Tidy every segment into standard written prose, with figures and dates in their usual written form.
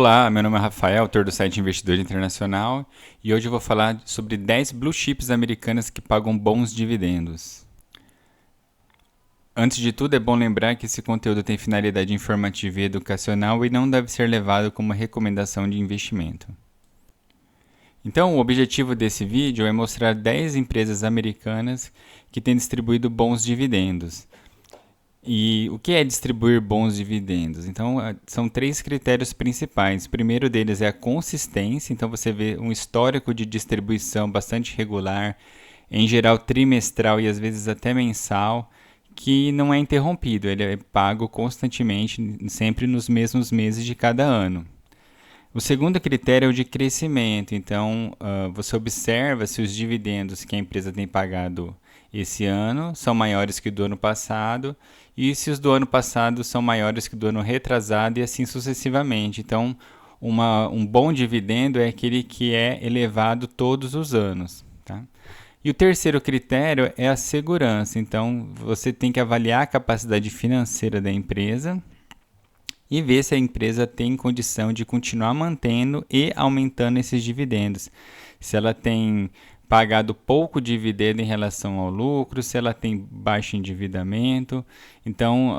Olá, meu nome é Rafael, autor do site Investidor Internacional, e hoje eu vou falar sobre 10 blue chips americanas que pagam bons dividendos. Antes de tudo, é bom lembrar que esse conteúdo tem finalidade informativa e educacional e não deve ser levado como recomendação de investimento. Então, o objetivo desse vídeo é mostrar 10 empresas americanas que têm distribuído bons dividendos. E o que é distribuir bons dividendos? Então, são três critérios principais. O primeiro deles é a consistência, então você vê um histórico de distribuição bastante regular, em geral trimestral e às vezes até mensal, que não é interrompido, ele é pago constantemente, sempre nos mesmos meses de cada ano. O segundo critério é o de crescimento, então você observa se os dividendos que a empresa tem pagado esse ano são maiores que o do ano passado e se os do ano passado são maiores que o do ano retrasado e assim sucessivamente. Então, um bom dividendo é aquele que é elevado todos os anos. Tá? E o terceiro critério é a segurança, então você tem que avaliar a capacidade financeira da empresa e ver se a empresa tem condição de continuar mantendo e aumentando esses dividendos. Se ela tem pagado pouco dividendo em relação ao lucro, se ela tem baixo endividamento. Então,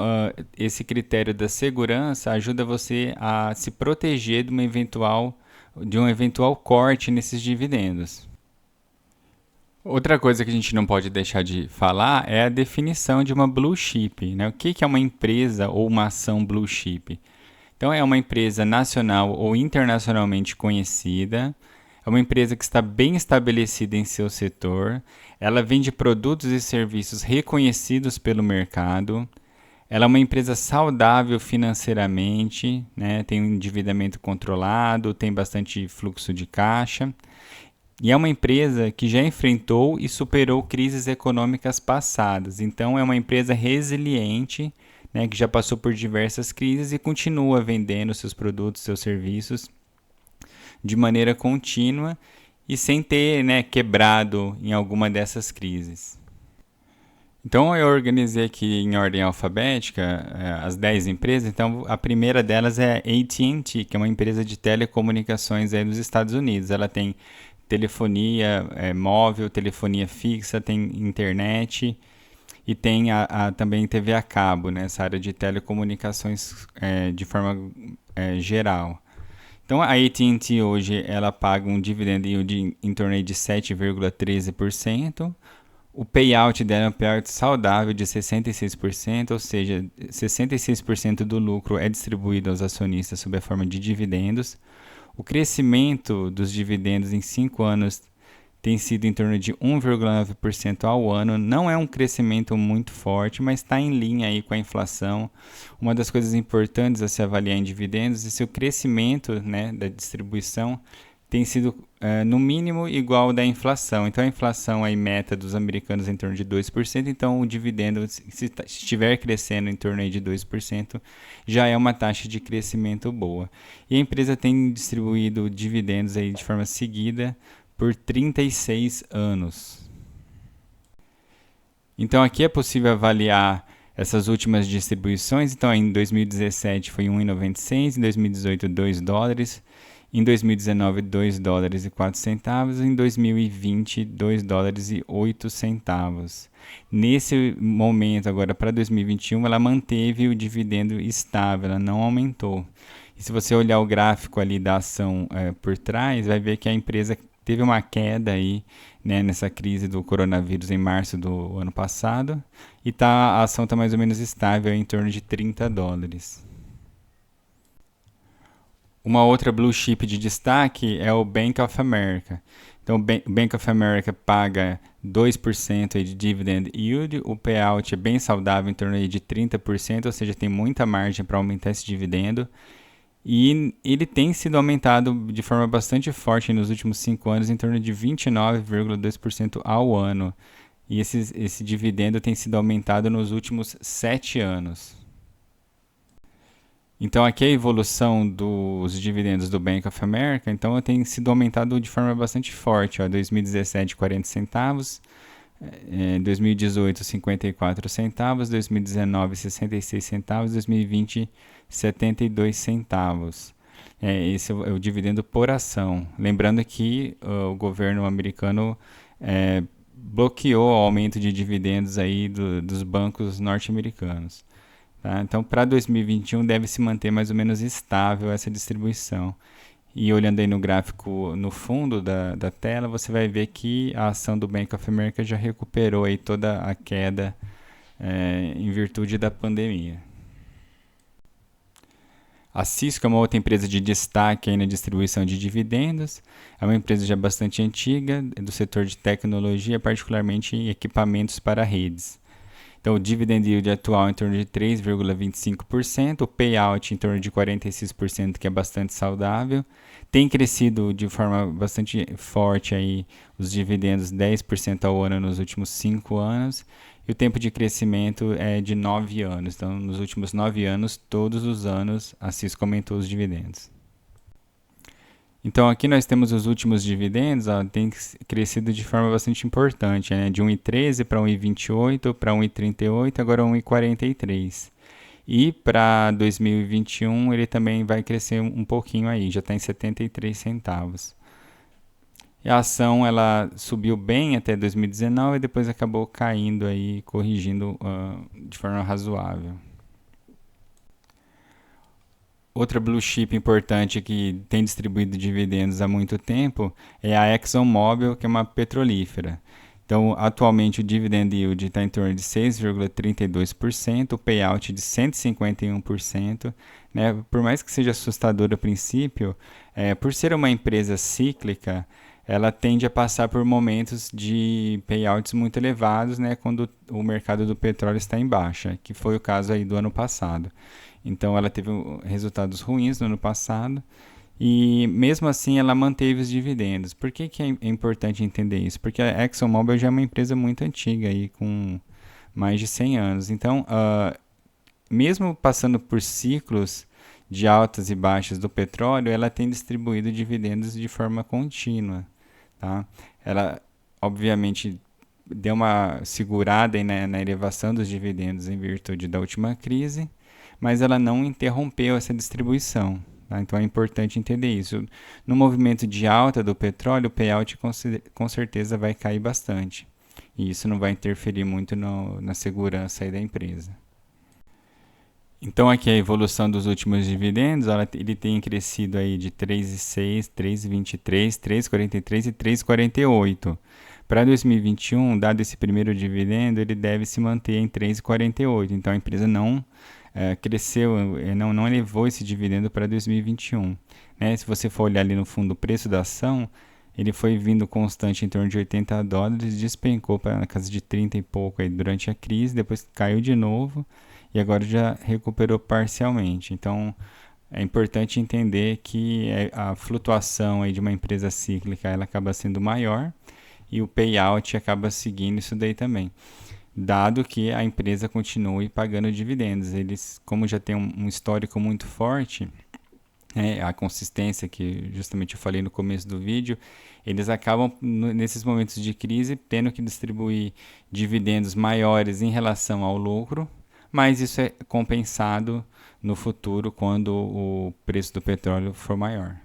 esse critério da segurança ajuda você a se proteger de um eventual corte nesses dividendos. Outra coisa que a gente não pode deixar de falar é a definição de uma blue chip. Né? O que é uma empresa ou uma ação blue chip? Então, é uma empresa nacional ou internacionalmente conhecida, é uma empresa que está bem estabelecida em seu setor, ela vende produtos e serviços reconhecidos pelo mercado, ela é uma empresa saudável financeiramente, né? Tem um endividamento controlado, tem bastante fluxo de caixa. E é uma empresa que já enfrentou e superou crises econômicas passadas. Então, é uma empresa resiliente, né, que já passou por diversas crises e continua vendendo seus produtos, seus serviços de maneira contínua e sem ter, né, quebrado em alguma dessas crises. Então, eu organizei aqui em ordem alfabética as 10 empresas. Então, a primeira delas é a AT&T, que é uma empresa de telecomunicações aí dos Estados Unidos. Ela tem telefonia móvel, telefonia fixa, tem internet e tem também TV a cabo, né, essa área de telecomunicações de forma geral. Então a AT&T hoje ela paga um dividend yield em torno de 7,13%. O payout dela é um payout saudável de 66%, ou seja, 66% do lucro é distribuído aos acionistas sob a forma de dividendos. O crescimento dos dividendos em 5 anos tem sido em torno de 1,9% ao ano. Não é um crescimento muito forte, mas está em linha aí com a inflação. Uma das coisas importantes a se avaliar em dividendos é se o crescimento, né, da distribuição tem sido no mínimo igual ao da inflação. Então a inflação aí meta dos americanos é em torno de 2%, então o dividendo, se estiver crescendo em torno aí de 2%, já é uma taxa de crescimento boa. E a empresa tem distribuído dividendos aí de forma seguida por 36 anos. Então aqui é possível avaliar essas últimas distribuições. Então em 2017 foi 1,96, em 2018 2 dólares, em 2019 2 dólares e 4 centavos, em 2020 2 dólares e 8 centavos. Nesse momento agora para 2021 ela manteve o dividendo estável, ela não aumentou. E se você olhar o gráfico ali da ação por trás, vai ver que a empresa teve uma queda aí, né, nessa crise do coronavírus em março do ano passado e a ação está mais ou menos estável em torno de 30 dólares. Uma outra blue chip de destaque é o Bank of America. Então, o Bank of America paga 2% de dividend yield, o payout é bem saudável, em torno de 30%, ou seja, tem muita margem para aumentar esse dividendo. E ele tem sido aumentado de forma bastante forte nos últimos 5 anos, em torno de 29,2% ao ano. E esse dividendo tem sido aumentado nos últimos 7 anos. Então, aqui a evolução dos dividendos do Bank of America, então tem sido aumentado de forma bastante forte. Ó, 2017, 40 centavos, 2018, 54 centavos, 2019, 66 centavos, 2020, 72 centavos. Esse é o dividendo por ação. Lembrando que o governo americano bloqueou o aumento de dividendos aí dos bancos norte-americanos. Tá? Então, para 2021 deve se manter mais ou menos estável essa distribuição. E olhando aí no gráfico no fundo da tela, você vai ver que a ação do Bank of America já recuperou aí toda a queda em virtude da pandemia. A Cisco é uma outra empresa de destaque aí na distribuição de dividendos. É uma empresa já bastante antiga, do setor de tecnologia, particularmente em equipamentos para redes. Então, o dividend yield atual é em torno de 3,25%, o payout em torno de 46%, que é bastante saudável. Tem crescido de forma bastante forte aí os dividendos 10% ao ano nos últimos 5 anos. E o tempo de crescimento é de 9 anos. Então, nos últimos 9 anos, todos os anos, a Cisco aumentou os dividendos. Então, aqui nós temos os últimos dividendos, tem crescido de forma bastante importante, né? De 1,13 para 1,28, para 1,38, agora 1,43. E para 2021 ele também vai crescer um pouquinho aí, já está em 73 centavos. E a ação ela subiu bem até 2019 e depois acabou caindo aí, corrigindo de forma razoável. Outra blue chip importante que tem distribuído dividendos há muito tempo é a ExxonMobil, que é uma petrolífera. Então, atualmente o dividend yield está em torno de 6,32%, o payout de 151%. Né? Por mais que seja assustador a princípio, por ser uma empresa cíclica, ela tende a passar por momentos de payouts muito elevados, né, quando o mercado do petróleo está em baixa, que foi o caso aí do ano passado. Então ela teve resultados ruins no ano passado e mesmo assim ela manteve os dividendos. Por que é importante entender isso? Porque a ExxonMobil já é uma empresa muito antiga, aí, com mais de 100 anos. Então, mesmo passando por ciclos de altas e baixas do petróleo, ela tem distribuído dividendos de forma contínua. Tá? Ela, obviamente, deu uma segurada aí na elevação dos dividendos em virtude da última crise, mas ela não interrompeu essa distribuição. Tá? Então é importante entender isso. No movimento de alta do petróleo, o payout com certeza vai cair bastante. E isso não vai interferir muito na segurança aí da empresa. Então aqui a evolução dos últimos dividendos, ele tem crescido aí de 3,6, 3,23, 3,43 e 3,48. Para 2021, dado esse primeiro dividendo, ele deve se manter em 3,48. Então a empresa não cresceu, não elevou esse dividendo para 2021. Né? Se você for olhar ali no fundo o preço da ação, ele foi vindo constante em torno de $80, despencou para a casa de 30 e pouco aí durante a crise, depois caiu de novo e agora já recuperou parcialmente. Então é importante entender que a flutuação aí de uma empresa cíclica ela acaba sendo maior e o payout acaba seguindo isso daí também, dado que a empresa continue pagando dividendos. Eles, como já tem um histórico muito forte, a consistência que justamente eu falei no começo do vídeo, eles acabam nesses momentos de crise tendo que distribuir dividendos maiores em relação ao lucro, mas isso é compensado no futuro quando o preço do petróleo for maior.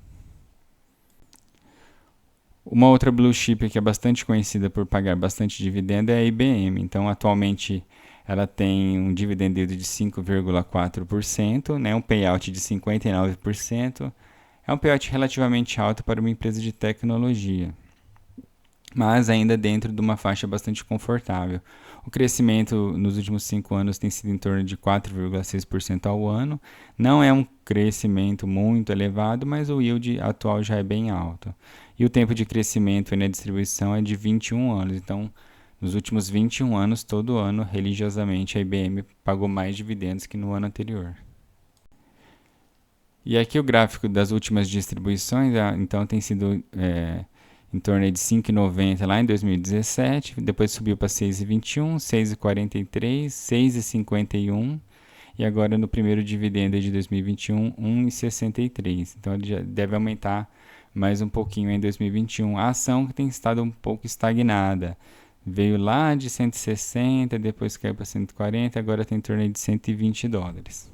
Uma outra blue chip que é bastante conhecida por pagar bastante dividendo é a IBM. Então, atualmente, ela tem um dividend yield de 5,4%, né, um payout de 59%. É um payout relativamente alto para uma empresa de tecnologia, mas ainda dentro de uma faixa bastante confortável. O crescimento nos últimos 5 anos tem sido em torno de 4,6% ao ano. Não é um crescimento muito elevado, mas o yield atual já é bem alto. E o tempo de crescimento na distribuição é de 21 anos. Então, nos últimos 21 anos, todo ano, religiosamente, a IBM pagou mais dividendos que no ano anterior. E aqui o gráfico das últimas distribuições, então tem sido em torno de 5,90 lá em 2017, depois subiu para 6,21, 6,43, 6,51 e agora no primeiro dividendo de 2021, 1,63. Então ele já deve aumentar mais um pouquinho em 2021. A ação que tem estado um pouco estagnada. Veio lá de 160, depois caiu para 140, agora está em torno de $120.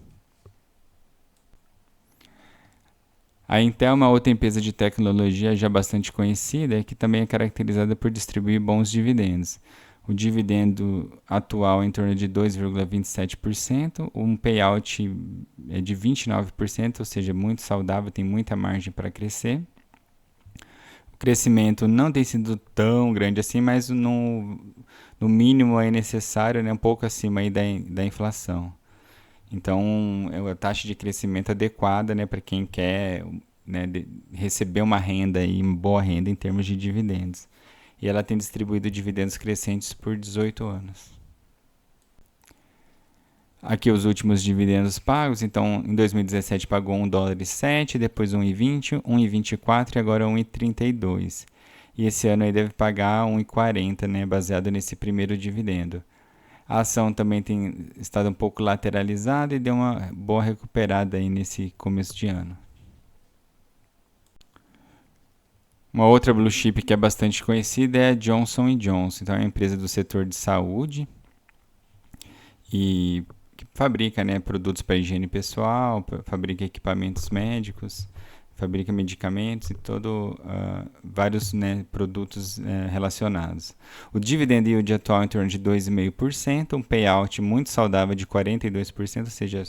A Intel é uma outra empresa de tecnologia já bastante conhecida, que também é caracterizada por distribuir bons dividendos. O dividendo atual é em torno de 2,27%, um payout é de 29%, ou seja, muito saudável, tem muita margem para crescer. O crescimento não tem sido tão grande assim, mas no mínimo é necessário, né, um pouco acima aí da inflação. Então, é uma taxa de crescimento adequada, né, para quem quer, né, receber uma renda aí, uma boa renda em termos de dividendos. E ela tem distribuído dividendos crescentes por 18 anos. Aqui os últimos dividendos pagos, então em 2017 pagou $1,07, depois 1,20, 1,24 e agora 1,32. E esse ano aí deve pagar 1,40, né, baseado nesse primeiro dividendo. A ação também tem estado um pouco lateralizada e deu uma boa recuperada aí nesse começo de ano. Uma outra blue chip que é bastante conhecida é a Johnson Johnson. Então é uma empresa do setor de saúde e que fabrica, né, produtos para higiene pessoal, fabrica equipamentos médicos, fabrica medicamentos e vários, né, produtos relacionados. O dividend yield atual é em torno de 2,5%, um payout muito saudável de 42%, ou seja,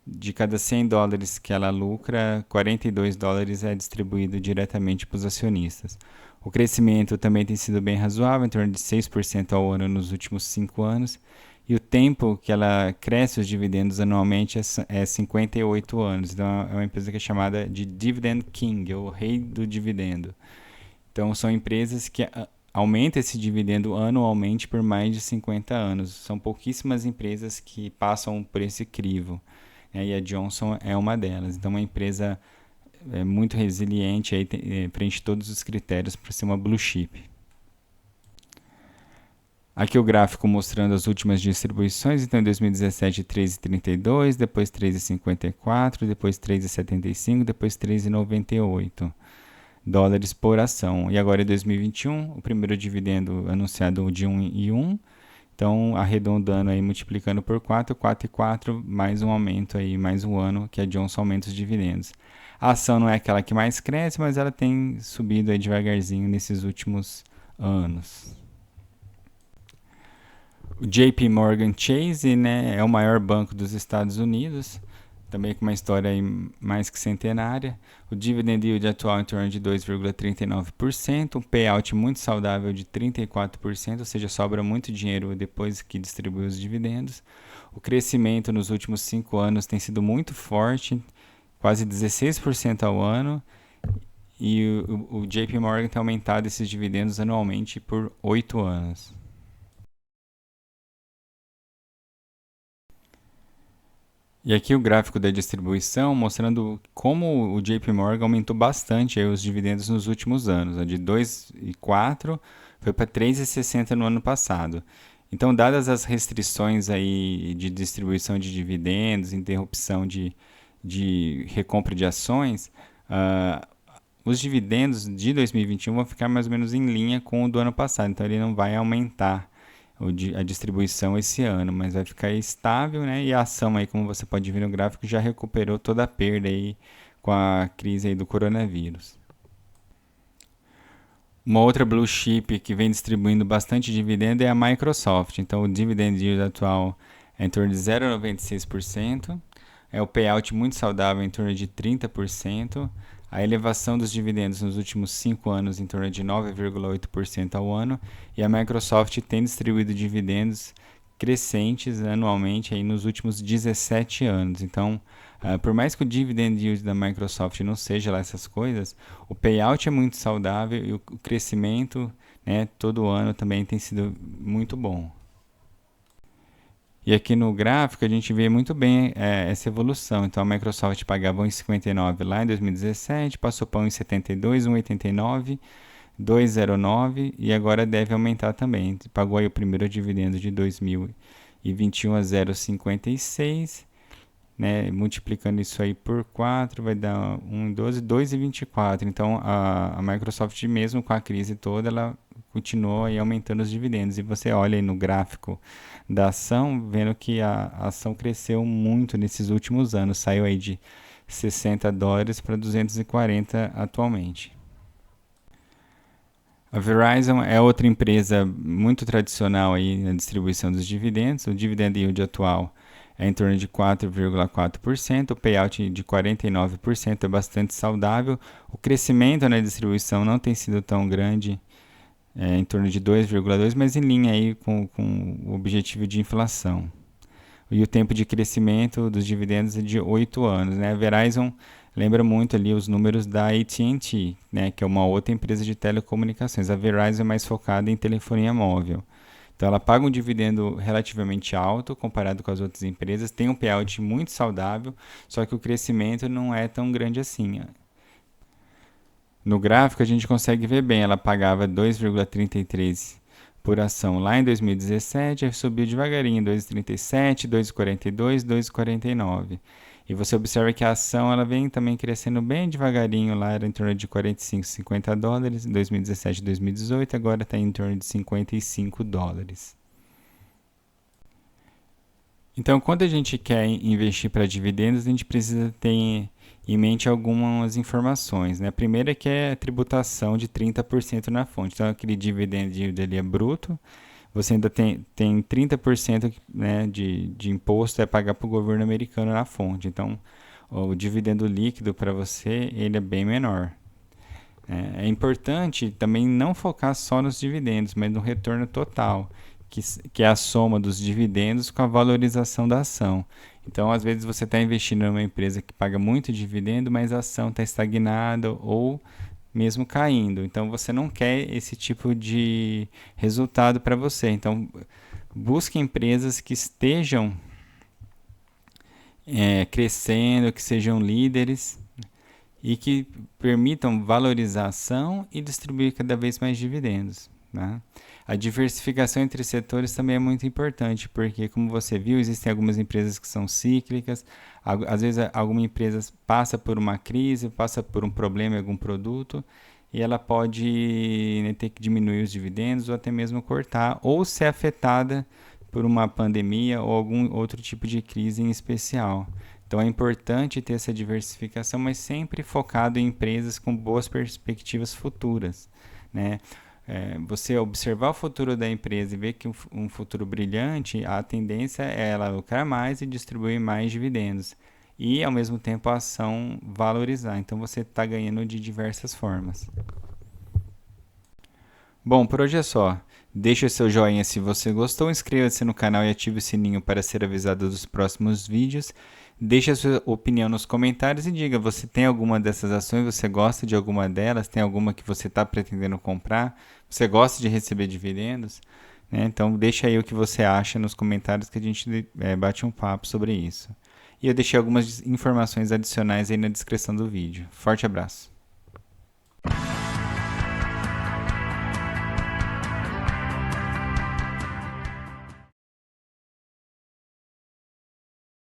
de cada $100 que ela lucra, $42 é distribuído diretamente para os acionistas. O crescimento também tem sido bem razoável, em torno de 6% ao ano nos últimos 5 anos, e o tempo que ela cresce os dividendos anualmente é 58 anos. Então, é uma empresa que é chamada de Dividend King, o rei do dividendo. Então, são empresas que aumentam esse dividendo anualmente por mais de 50 anos. São pouquíssimas empresas que passam por esse crivo, né? E a Johnson é uma delas. Então, uma empresa muito resiliente, aí preenche todos os critérios para ser uma blue chip. Aqui o gráfico mostrando as últimas distribuições. Então, em 2017, 3,32, depois 3,54, depois 3,75, depois 3,98 dólares por ação. E agora em 2021, o primeiro dividendo anunciado de 1,1. Então, arredondando aí, multiplicando por 4, 4 e 4, mais um aumento aí, mais um ano que a Johnson aumenta os dividendos. A ação não é aquela que mais cresce, mas ela tem subido aí devagarzinho nesses últimos anos. O JP Morgan Chase, né, é o maior banco dos Estados Unidos, também com uma história aí mais que centenária. O dividend yield atual em torno de 2,39%, um payout muito saudável de 34%, ou seja, sobra muito dinheiro depois que distribui os dividendos. O crescimento nos últimos 5 anos tem sido muito forte, quase 16% ao ano, e o JP Morgan tem aumentado esses dividendos anualmente por 8 anos. E aqui o gráfico da distribuição mostrando como o JP Morgan aumentou bastante aí os dividendos nos últimos anos. De 2,4 foi para 3,60 no ano passado. Então, dadas as restrições aí de distribuição de dividendos, interrupção de recompra de ações, os dividendos de 2021 vão ficar mais ou menos em linha com o do ano passado. Então, ele não vai aumentar a distribuição esse ano, mas vai ficar estável, né? E a ação aí, como você pode ver no gráfico, já recuperou toda a perda aí com a crise aí do coronavírus. Uma outra blue chip que vem distribuindo bastante dividendo é a Microsoft. Então, o dividend yield atual é em torno de 0,96%. É o payout muito saudável em torno de 30%. A elevação dos dividendos nos últimos 5 anos em torno de 9,8% ao ano. E a Microsoft tem distribuído dividendos crescentes anualmente aí nos últimos 17 anos. Então, por mais que o dividend yield da Microsoft não seja lá essas coisas, o payout é muito saudável e o crescimento, né, todo ano também tem sido muito bom. E aqui no gráfico a gente vê muito bem essa evolução. Então a Microsoft pagava 1,59 lá em 2017, passou para 1,72, 1,89, 2,09 e agora deve aumentar também. Pagou aí o primeiro dividendo de 2021 a 0,56, né? Multiplicando isso aí por 4 vai dar 1,12, 2,24. Então a Microsoft mesmo com a crise toda, ela continuou aí aumentando os dividendos. E você olha aí no gráfico da ação, vendo que a ação cresceu muito nesses últimos anos. Saiu aí de $60 para 240 atualmente. A Verizon é outra empresa muito tradicional aí na distribuição dos dividendos. O dividend yield atual é em torno de 4,4%, o payout de 49% é bastante saudável. O crescimento na distribuição não tem sido tão grande, em torno de 2,2%, mas em linha aí com o objetivo de inflação. E o tempo de crescimento dos dividendos é de 8 anos. Né? A Verizon lembra muito ali os números da AT&T, né? Que é uma outra empresa de telecomunicações. A Verizon é mais focada em telefonia móvel. Então ela paga um dividendo relativamente alto comparado com as outras empresas, tem um payout muito saudável, só que o crescimento não é tão grande assim. No gráfico a gente consegue ver bem, ela pagava 2,33 por ação lá em 2017, aí subiu devagarinho, 2,37, 2,42, 2,49. E você observa que a ação ela vem também crescendo bem devagarinho, lá era em torno de 45, 50 dólares, em 2017 e 2018, agora está em torno de 55 dólares. Então, quando a gente quer investir para dividendos, a gente precisa ter em mente algumas informações. Né? A primeira é que é a tributação de 30% na fonte. Então, aquele dividend yield ali é bruto, você ainda tem 30%, né, de imposto a pagar para o governo americano na fonte. Então, o dividendo líquido para você ele é bem menor. É importante também não focar só nos dividendos, mas no retorno total, que é a soma dos dividendos com a valorização da ação. Então, às vezes, você está investindo em uma empresa que paga muito dividendo, mas a ação está estagnada ou mesmo caindo. Então, você não quer esse tipo de resultado para você. Então, busque empresas que estejam crescendo, que sejam líderes e que permitam valorização e distribuir cada vez mais dividendos. Né? A diversificação entre setores também é muito importante, porque, como você viu, existem algumas empresas que são cíclicas, às vezes alguma empresa passa por uma crise, passa por um problema em algum produto, e ela pode, né, ter que diminuir os dividendos ou até mesmo cortar, ou ser afetada por uma pandemia ou algum outro tipo de crise em especial. Então é importante ter essa diversificação, mas sempre focado em empresas com boas perspectivas futuras. Né? Você observar o futuro da empresa e ver que um futuro brilhante, a tendência é ela lucrar mais e distribuir mais dividendos. E, ao mesmo tempo, a ação valorizar. Então, você está ganhando de diversas formas. Bom, por hoje é só. Deixe o seu joinha se você gostou, inscreva-se no canal e ative o sininho para ser avisado dos próximos vídeos. Deixe a sua opinião nos comentários e diga, você tem alguma dessas ações, você gosta de alguma delas, tem alguma que você está pretendendo comprar, você gosta de receber dividendos? Né? Então deixe aí o que você acha nos comentários que a gente bate um papo sobre isso. E eu deixei algumas informações adicionais aí na descrição do vídeo. Forte abraço!